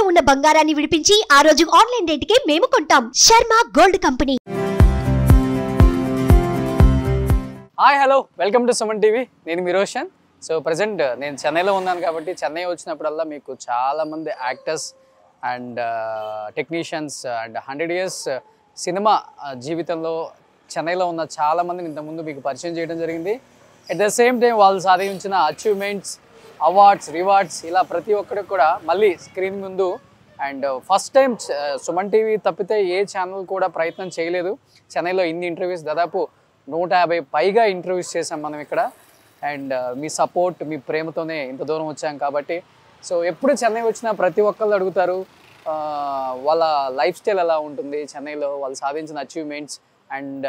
ఉన్న బంగారాన్ని విడిపించి ఆ రోజు ఆన్లైన్ రేటుకే మేము కొంటాం. Sharma gold company. Hi hello welcome to Suman TV. నేను మీ రోషన్. సో ప్రజెంట్ నేను చెన్నైలో ఉన్నాను కాబట్టి చెన్నై వచ్చినప్పుడల్లా మీకు చాలామంది actors and technicians and 100 years cinema జీవితంలో చెన్నైలో ఉన్న చాలామందిని ఇంతకుముందు మీకు పరిచయం చేయడం జరిగింది. అట్ ద సేమ్ టైం వాళ్ళు సాధించిన అచీవ్మెంట్స్, అవార్డ్స్, రివార్డ్స్ ఇలా ప్రతి ఒక్కరికి కూడా మళ్ళీ స్క్రీన్ ముందు and first time Suman TV తప్పితే ఏ ఛానల్ కూడా ప్రయత్నం చేయలేదు. చెన్నైలో ఇన్ని ఇంటర్వ్యూస్ దాదాపు 150 పైగా ఇంటర్వ్యూస్ చేసాం మనం ఇక్కడ. అండ్ మీ సపోర్ట్, మీ ప్రేమతోనే ఇంత దూరం వచ్చాం కాబట్టి సో ఎప్పుడు చెన్నై వచ్చినా ప్రతి ఒక్కళ్ళు అడుగుతారు వాళ్ళ లైఫ్ స్టైల్ ఎలా ఉంటుంది చెన్నైలో, వాళ్ళు సాధించిన అచీవ్మెంట్స్ అండ్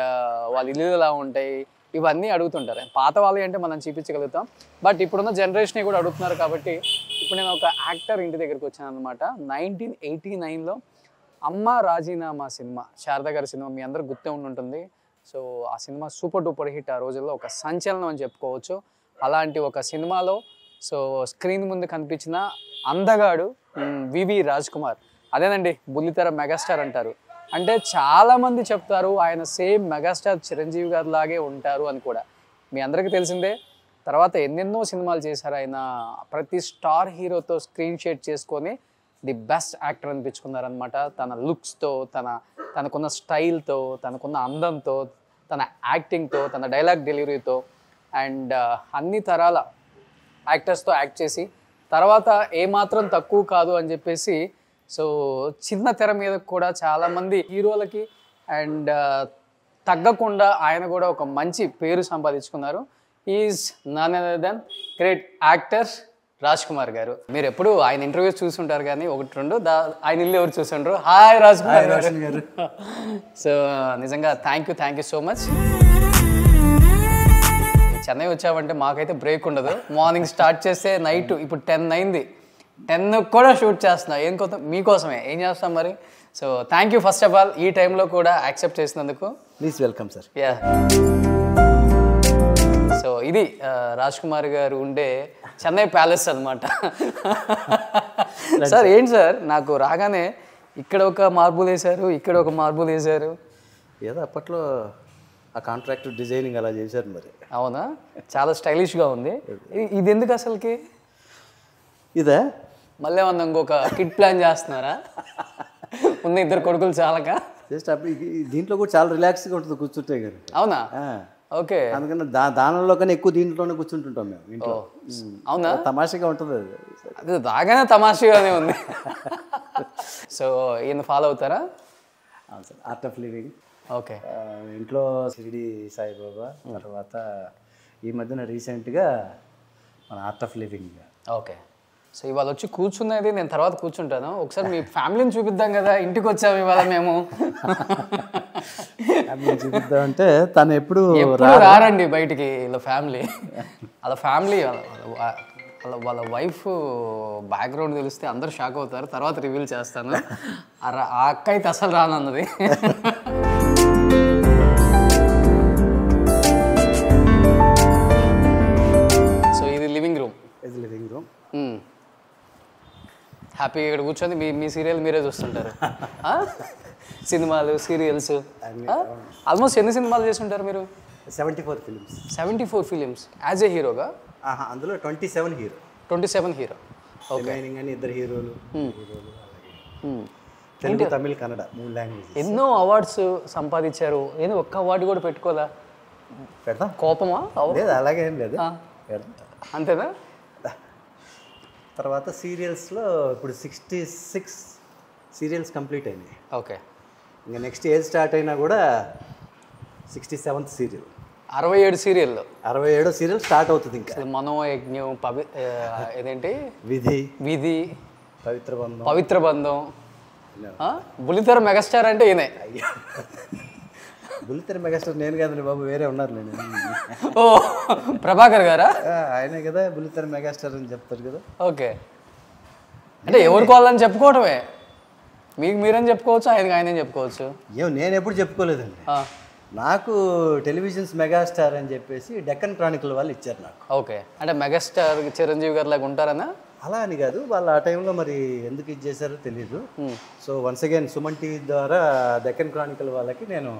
వాళ్ళ ఇల్లు ఎలా ఉంటాయి ఇవన్నీ అడుగుతుంటారు. పాత వాళ్ళు అంటే మనం చూపించగలుగుతాం, బట్ ఇప్పుడున్న జనరేషన్ కూడా అడుగుతున్నారు కాబట్టి ఇప్పుడు నేను ఒక యాక్టర్ ఇంటి దగ్గరికి వచ్చాను అనమాట. 1989లో అమ్మ రాజీనామా సినిమా, శారదా గారి సినిమా మీ అందరూ గుర్తే ఉంటుంది. సో ఆ సినిమా సూపర్ డూపర్ హిట్, ఆ రోజుల్లో ఒక సంచలనం అని చెప్పుకోవచ్చు. అలాంటి ఒక సినిమాలో సో స్క్రీన్ ముందు కనిపించిన అందగాడు వివి రాజ్ కుమార్. అదేనండి బుల్లితెర మెగాస్టార్ అంటారు. అంటే చాలామంది చెప్తారు ఆయన సేమ్ మెగాస్టార్ చిరంజీవి గారి లాగే ఉంటారు అని కూడా. మీ అందరికీ తెలిసిందే. తర్వాత ఎన్నెన్నో సినిమాలు చేశారు ఆయన. ప్రతి స్టార్ హీరోతో స్క్రీన్ షేర్ చేసుకొని ది బెస్ట్ యాక్టర్ అనిపించుకున్నారనమాట. తన లుక్స్తో, తనకున్న స్టైల్తో, తనకున్న అందంతో, తన యాక్టింగ్తో, తన డైలాగ్ డెలివరీతో అండ్ అన్ని తరాల యాక్టర్స్తో యాక్ట్ చేసి తర్వాత ఏమాత్రం తక్కువ కాదు అని చెప్పేసి సో చిన్న తెర మీద కూడా చాలామంది హీరోలకి అండ్ తగ్గకుండా ఆయన కూడా ఒక మంచి పేరు సంపాదించుకున్నారు. Is none other than great actor Raj Kumar garu. మీరు ఎప్పుడు ఆయన ఇంటర్వ్యూస్ చూసుంటారు కానీ ఒకటి రెండు ఆయన ఇల్లు ఎవరు చూసుంటారు. హాయ్ రాజ్ కుమార్ గారు. సో నిజంగా thank you so much. Chennai వచ్చామంటే మాకైతే బ్రేక్ ఉండదు. మార్నింగ్ స్టార్ట్ చేస్తే నైట్ ఇప్పుడు 10 అయింది, 10 కూడా షూట్ చేస్తున్నా. ఏం కోసం? మీకోసమే. ఏం చేస్తాం మరి. So thank you first of all ఈ టైంలో కూడా యాక్సెప్ట్ చేసినందుకు. Please welcome sir. Yeah. So ఇది రాజ్ కుమార్ గారు ఉండే చెన్నై ప్యాలెస్ అనమాట. సార్ ఏంటి సార్, నాకు రాగానే ఇక్కడ ఒక మార్బుల్ వేశారు, ఇక్కడ ఒక మార్బుల్ వేశారు. ఏదో అప్పట్లో ఆ కాంట్రాక్టర్ డిజైనింగ్ అలా చేశారు మరి. అవునా, చాలా స్టైలిష్గా ఉంది. ఇది ఎందుకు అసలుకి? ఇదే మళ్ళీ ఏమన్నా ఇంకొక కిట్ ప్లాన్ చేస్తున్నారా? ఉన్న 2 కొడుకులు చాలక జస్ట్ అప్పుడు దీంట్లో కూడా చాలా రిలాక్స్గా ఉంటుంది కూర్చుంటే కానీ. అవునా? ఓకే. అందుకని దానిలో కన్నా ఎక్కువ దీంట్లోనే కూర్చుంటుంటాం మేము ఇంట్లో. అవునా? తమాషగా ఉంటుంది అది రాగానే తమాషగానే ఉంది. సో ఈయన ఫాలో అవుతారా? అవును sir. Art of living. Okay. ఇంట్లో షిరిడి సాయిబాబా, తర్వాత ఈ మధ్యన రీసెంట్గా మన art of living. Okay. So ఇవాళ వచ్చి కూర్చున్నది నేను తర్వాత కూర్చుంటాను. ఒకసారి మీ ఫ్యామిలీని చూపిద్దాం కదా, ఇంటికి వచ్చాము ఇవాళ మేము. చూపిద్దామంటే తను ఎప్పుడు రారండి బయటికి. ఇలా ఫ్యామిలీ వాళ్ళ వైఫ్ బ్యాక్గ్రౌండ్ తెలిస్తే అందరూ షాక్ అవుతారు. తర్వాత రివీల్ చేస్తాను. ఆ అక్క అయితే అసలు రానన్నది. సో ఇది లివింగ్ రూమ్. హ్యాపీగా ఇక్కడ కూర్చొని మీ సీరియల్ మీరే చూస్తుంటారు. సినిమాలు, సీరియల్స్ ఆల్మోస్ట్ ఎన్ని సినిమాలు చేస్తుంటారు మీరు? 74 ఫిలిమ్స్. 74 ఫిలిమ్స్ యాజ్ ఏ హీరోగా? అందులో 27 హీరో. 27 హీరో. ఓకే. కానీ 2 హీరోలు. తెలుగు, తమిళ్, కన్నడ 3 లాంగ్వేజెస్. ఎన్నో అవార్డ్స్ సంపాదించారు. ఏదో ఒక్క అవార్డు కూడా పెట్టుకోదా? పెడతాం. కోపమా? లేదు, అలాగే ఏం లేదు. అంతేనా? తర్వాత సీరియల్స్లో ఇప్పుడు 66 సీరియల్స్ కంప్లీట్ అయినాయి. ఓకే. ఇంకా నెక్స్ట్ ఏజ్ స్టార్ట్ అయినా కూడా 67th సీరియల్. 67 సీరియల్లో 67 సీరియల్ స్టార్ట్ అవుతుంది. ఇంకా మనోయజ్ఞం, ఏదేంటి, విధి, పవిత్ర బంధం. బుల్లితెర మెగాస్టార్ అంటే ఈయనే. బుల్లితెర మెగాస్టార్ నేను కాదండి బాబు, వేరే ఉన్నారు. నేను ఓ ప్రభాకర్ గారా? ఆయనే కదా బుల్లితెర మెగాస్టార్ అని చెప్తారు కదా. ఓకే. అంటే ఎవరికి వాళ్ళని చెప్పుకోవటమే. మీకు మీరని చెప్పుకోవచ్చు, ఆయనని చెప్పుకోవచ్చు. నేను ఎప్పుడు చెప్పుకోలేదండి. నాకు టెలివిజన్స్ మెగాస్టార్ అని చెప్పేసి డెక్కన్ క్రానికల్ వాళ్ళు ఇచ్చారు నాకు. ఓకే. అంటే మెగాస్టార్ చిరంజీవి గారు లాగా ఉంటారనా? అలా అని కాదు, వాళ్ళు ఆ టైంలో మరి ఎందుకు ఇది చేశారో తెలియదు. So once again Suman TV ద్వారా డెక్కన్ క్రానికల్ వాళ్ళకి నేను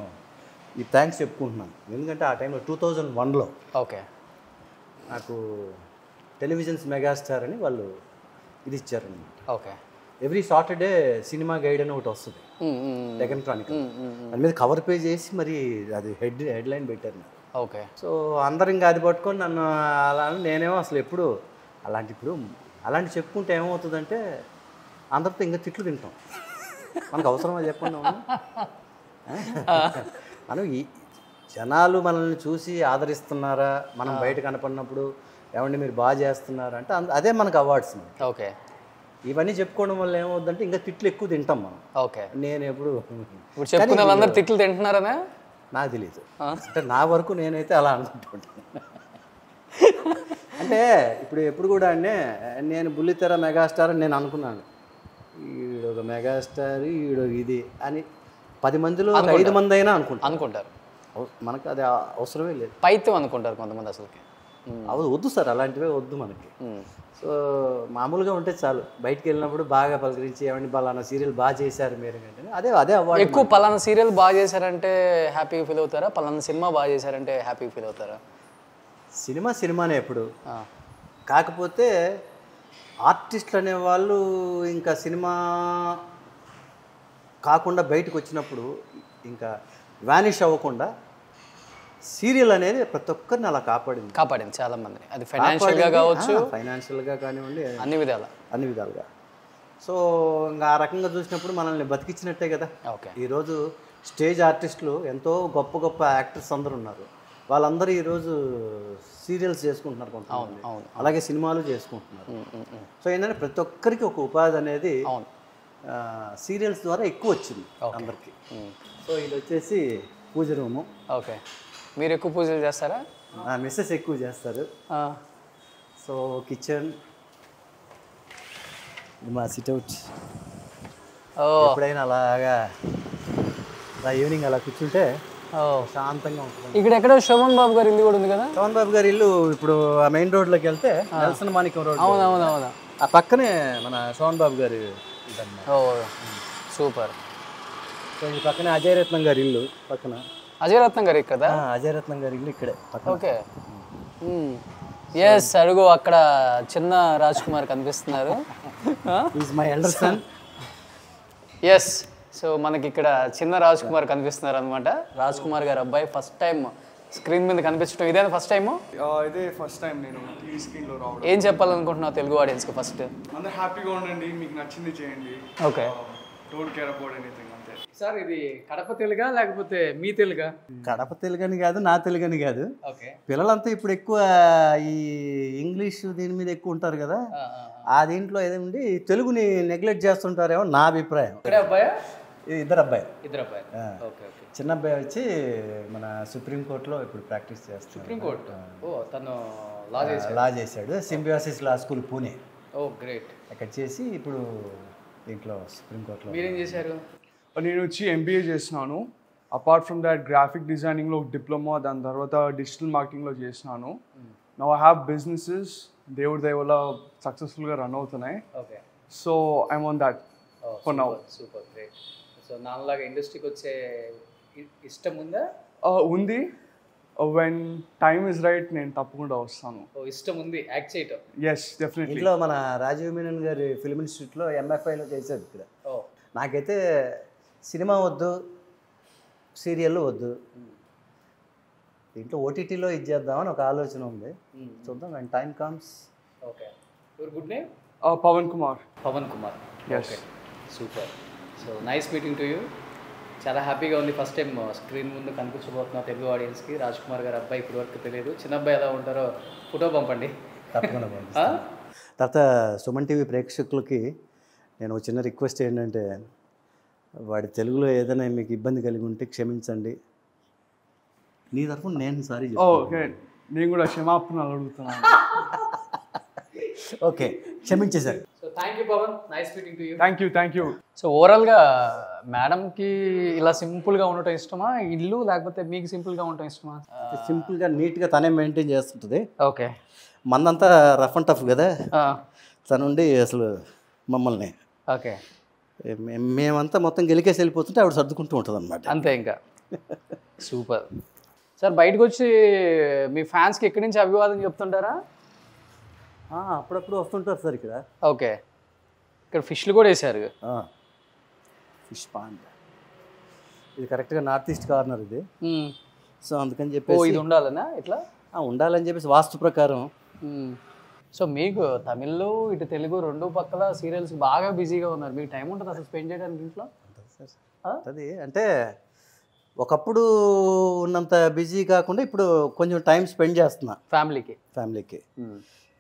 ఈ థ్యాంక్స్ చెప్పుకుంటున్నాను. ఎందుకంటే ఆ టైంలో 2001లో ఓకే నాకు టెలివిజన్స్ మెగాస్టార్ అని వాళ్ళు ఇది ఇచ్చారు. Okay every Saturday cinema guide అని ఒకటి వస్తుంది డెక్కన్ క్రానికల్, దాని మీద కవర్ పేజ్ చేసి మరి అది హెడ్లైన్ పెట్టారు నాకు. ఓకే సో అందరు ఇంకా అది పట్టుకొని నన్ను అలా నేనేమో అసలు ఎప్పుడు అలాంటి చెప్పుకుంటే ఏమవుతుందంటే అందరితో ఇంకా తిట్లు తింటాం. మనకు అవసరమా చెప్పండి. మనం ఈ జనాలు మనల్ని చూసి ఆదరిస్తున్నారా, మనం బయట కనపడినప్పుడు ఏమండి మీరు బాగా చేస్తున్నారా అంటే అదే మనకు అవార్డ్స్. ఓకే ఇవన్నీ చెప్పుకోవడం వల్ల ఏమవుతుందంటే ఇంకా తిట్లు ఎక్కువ తింటాం మనం. ఓకే నేను ఎప్పుడు ఇప్పుడు చెప్పుకునే వాళ్ళందరూ తిట్లు తింటున్నారనే నాకు తెలియదు, అంటే నా వరకు నేనైతే అలా అనుకుంటుంటాను. అంటే ఎప్పుడు కూడా అంటే నేను బుల్లితెర మెగాస్టార్ అని నేను అనుకున్నాను, ఈడొక మెగాస్టార్ ఈడో ఇది అని 10 మందిలో 5 మంది అయినా అనుకుంటారు. మనకు అది అవసరమే లేదు. పైత్యం అనుకుంటారు కొంతమంది అసలుకి. అవి వద్దు సార్, అలాంటివే వద్దు మనకి. సో మామూలుగా ఉంటే చాలు. బయటికి వెళ్ళినప్పుడు బాగా పలకరించి ఏమండి పలానా సీరియల్ బాగా చేశారు మీరు అంటే అదే అవార్డు. ఎక్కువ పలానా సీరియల్ బాగా చేశారంటే హ్యాపీగా ఫీల్ అవుతారా, పలానా సినిమా బాగా చేశారంటే హ్యాపీగా ఫీల్ అవుతారా? సినిమానే ఎప్పుడు. కాకపోతే ఆర్టిస్టులు అనేవాళ్ళు ఇంకా సినిమా కాకుండా బయటకు వచ్చినప్పుడు ఇంకా వానిష్ అవ్వకుండా సీరియల్ అనేది ప్రతి ఒక్కరిని అలా కాపాడింది చాలా మందిని. అది ఫైనాన్షియల్గా కావచ్చు, ఫైనాన్షియల్గా కానివ్వండి, అన్ని విధాలుగా. సో ఇంకా ఆ రకంగా చూసినప్పుడు మనల్ని బతికించినట్టే కదా. ఈరోజు స్టేజ్ ఆర్టిస్టులు ఎంతో గొప్ప గొప్ప యాక్టర్స్ అందరూ ఉన్నారు. వాళ్ళందరూ ఈరోజు సీరియల్స్ చేసుకుంటున్నారు కొంతమంది, అలాగే సినిమాలు చేసుకుంటున్నారు. సో ఏంటంటే ప్రతి ఒక్కరికి ఒక ఉపాధి అనేది సీరియల్స్ ద్వారా ఎక్కువ వచ్చింది అందరికీ. సో ఇది వచ్చేసి పూజ రూము. ఓకే, మీరు ఎక్కువ పూజలు చేస్తారా? మిస్సెస్ ఎక్కువ చేస్తారు. సో కిచెన్, మా సిట్అవుట్. ఎప్పుడైనా అలాగా ఈవినింగ్ అలా కూర్చుంటే శాంతంగా ఉంటుంది. ఇక్కడ ఎక్కడో శోభన్ బాబు గారి ఇల్లు కూడా ఉంది కదా. శోభన్ బాబు గారి ఇల్లు ఇప్పుడు ఆ మెయిన్ రోడ్లోకి వెళ్తే నెల్సన్ మాణిక్యం రోడ్. అవునవునవును, ఆ పక్కనే మన శోభన్ బాబు గారి. ఓ సూపర్. సో ఈ పక్కనే అజయ్ రత్నం గారి ఇల్లు పక్కన. అజయ్ రత్నం గారు ఇక్కడ? అజయ్ రత్నం గారి ఇల్లు ఇక్కడే. Okay, yes. అడుగు అక్కడ చిన్న రాజ్ కుమార్ కనిపిస్తున్నారు. Is my elder son. Yes, so మనకి ఇక్కడ చిన్న రాజ్ కుమార్ కనిపిస్తున్నారు అనమాట. రాజ్ కుమార్ గారు అబ్బాయి ఫస్ట్ టైం స్క్రీన్ మీద కనిపించడం ఇదేనా ఫస్ట్ టైం? ఇదే ఫస్ట్ టైం నేను టీవీ స్క్రీన్లో రావడం. ఏం చెప్పాలనుకుంటున్నావు తెలుగు ఆడియన్స్కి? ఫస్ట్ అందరూ హ్యాపీగా ఉండండి, మీకు నచ్చింది చేయండి. Okay, don't care about anything, అంతే. సార్ ఇది కడప తెలుగా లేకపోతే మీ తెలుగా? కడప తెలుగని కాదు, నా తెలుగని కాదు. ఓకే, పిల్లలంతా ఇప్పుడు ఎక్కువ ఈ ఇంగ్లీష్ దీని మీద ఎక్కువ ఉంటారు కదా. ఆ దీంట్లో ఏదండి తెలుగుని నెగ్లెక్ట్ చేస్తుంటారేమో నా అభిప్రాయం. ఇక్కడే అబ్బాయా? ఇద్దరు అబ్బాయి. ఓకే. చిన్న అబ్బాయి వచ్చి మన సుప్రీంకోర్టులో ఇప్పుడు ప్రాక్టీస్ చేస్తాడు. సుప్రీంకోర్టు? ఓ, తను లా చేశాడు. Symbiosis law school Pune. ఓ గ్రేట్. అక్కడ చేసి ఇప్పుడు దీంట్లో సుప్రీంకోర్టులో. మీరేం చేశారు? నేను వచ్చి ఎంబీఏ చేసినాను. అపార్ట్ ఫ్రమ్ దాట్ గ్రాఫిక్ డిజైనింగ్లో డిప్లొమా, దాని తర్వాత డిజిటల్ మార్కెటింగ్లో చేసినాను. నౌ ఐ హ్యావ్ బిజినెసెస్, దేవుడి దయ వల్ల సక్సెస్ఫుల్గా రన్ అవుతున్నాయి. Okay, so I'm on that for now. Super, great. So నాలాగా ఇండస్ట్రీకి వచ్చే ఇష్టం ఉందా? ఉంది. వెన్ టైమ్ ఇస్ రైట్ నేను తప్పకుండా వస్తాను. ఇష్టం ఉంది యాక్ట్ చేయటం? Yes, definitely. ఇంట్లో మన రాజీవ్ మీనన్ గారి ఫిల్మ్ ఇన్స్టిట్యూట్లో ఎంఎఫ్ఐలో చేశాడు ఇక్కడ. నాకైతే సినిమా వద్దు, సీరియల్ వద్దు, దీంట్లో ఓటీటీలో ఇది చేద్దామని ఒక ఆలోచన ఉంది. చూద్దాం when time comes. Okay, your good name? Pavan Kumar. Okay, super. So nice meeting to you. చాలా హ్యాపీగా ఉంది. ఫస్ట్ టైం స్క్రీన్ ముందు కనిపించబోతున్నా తెలుగు ఆడియన్స్కి. రాజ్ కుమార్ గారు అబ్బాయి ఇప్పటి వరకు తెలియదు. చిన్న అబ్బాయి ఎలా ఉంటారో ఫోటో పంపండి తప్పకుండా. తర్వాత సుమన్ టీవీ ప్రేక్షకులకి నేను ఒక చిన్న రిక్వెస్ట్ ఏంటంటే, వాడి తెలుగులో ఏదైనా మీకు ఇబ్బంది కలిగి ఉంటే క్షమించండి. నీ తరఫున నేను సారీ ఓకే, నేను కూడా క్షమాపణలు అడుగుతున్నాను. ఓకే, క్షమించేశారు. So thank you Pavan, nice meeting to you. Thank you. So ఓవరాల్గా మేడంకి ఇలా సింపుల్గా ఉండటం ఇష్టమా ఇల్లు, లేకపోతే మీకు సింపుల్గా ఉండటం ఇష్టమా? సింపుల్గా నీట్గా తనే మెయింటైన్ చేస్తుంటుంది. ఓకే, మందంతా రఫ్ అండ్ టఫ్ కదా. తనుండి అసలు మమ్మల్ని ఓకే. మేమంతా మొత్తం గెలికేసి వెళ్ళిపోతుంటే ఆవిడ సర్దుకుంటూ ఉంటుంది అనమాట. అంతే ఇంకా. Super sir. బయటకు వచ్చి మీ ఫ్యాన్స్కి ఎక్కడి నుంచి అభివాదం చెప్తుంటారా? అప్పుడప్పుడు వస్తుంటారు సార్ ఇక్కడ. ఓకే. ఇక్కడ ఫిష్లు కూడా వేసారు. ఫిష్ పాండ్ ఇది కరెక్ట్గా నార్త్ ఈస్ట్ కార్నర్ ఇది. సో అందుకని చెప్పేసి ఇది ఉండాలనా ఇట్లా ఉండాలని చెప్పేసి వాస్తు ప్రకారం. సో మీకు తమిళ్లో ఇటు తెలుగు రెండు పక్కల సీరియల్స్ బాగా బిజీగా ఉన్నారు. మీకు టైం ఉంటుంది అసలు స్పెండ్ చేయడానికి ఇంట్లో? అది అంటే ఒకప్పుడు ఉన్నంత బిజీ కాకుండా ఇప్పుడు కొంచెం టైం స్పెండ్ చేస్తున్నా ఫ్యామిలీకి.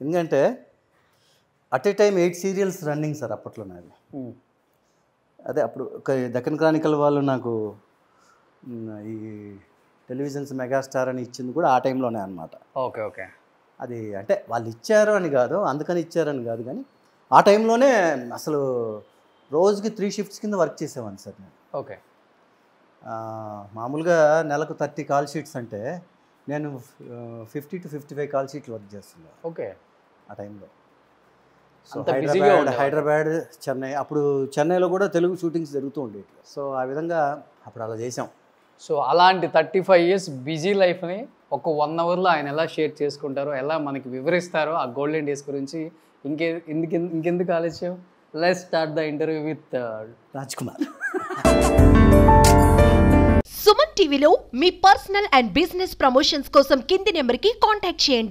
ఎందుకంటే at a time 8 serials running sir అప్పట్లో నాది. అదే అప్పుడు దక్కన్ క్రానికల్ వాళ్ళు నాకు ఈ టెలివిజన్స్ మెగాస్టార్ అని ఇచ్చింది కూడా ఆ టైంలోనే అనమాట. Okay okay. అది అంటే వాళ్ళు ఇచ్చారు అని కాదు, అందుకని ఇచ్చారని కాదు, కానీ ఆ టైంలోనే అసలు రోజుకి 3 షిఫ్ట్స్ కింద వర్క్ చేసేవాడిని సార్ నేను. ఓకే. మామూలుగా నెలకు 30 కాల్ షీట్స్ అంటే నేను 50 to 55 కాల్ షీట్లు వర్క్ చేస్తున్నాను. ఓకే. ఆ టైంలో. సో హైదరాబాద్ చెన్నై, అప్పుడు చెన్నైలో కూడా తెలుగు షూటింగ్స్ జరుగుతూ ఉండేవి. సో ఆ విధంగా అప్పుడు అలా చేసాం. సో అలాంటి 35 years బిజీ లైఫ్ని ఒక 1 hourలో ఆయన ఎలా షేర్ చేసుకుంటారో, ఎలా మనకి వివరిస్తారో ఆ గోల్డెన్ డేస్ గురించి ఇంకెందుకు ఆలస్యం, let's start the interview with Raj Kumar. Suman టీవీలో మీ పర్సనల్ అండ్ బిజినెస్ ప్రమోషన్స్ కోసం కింది నెంబర్కి కాంటాక్ట్ చేయండి.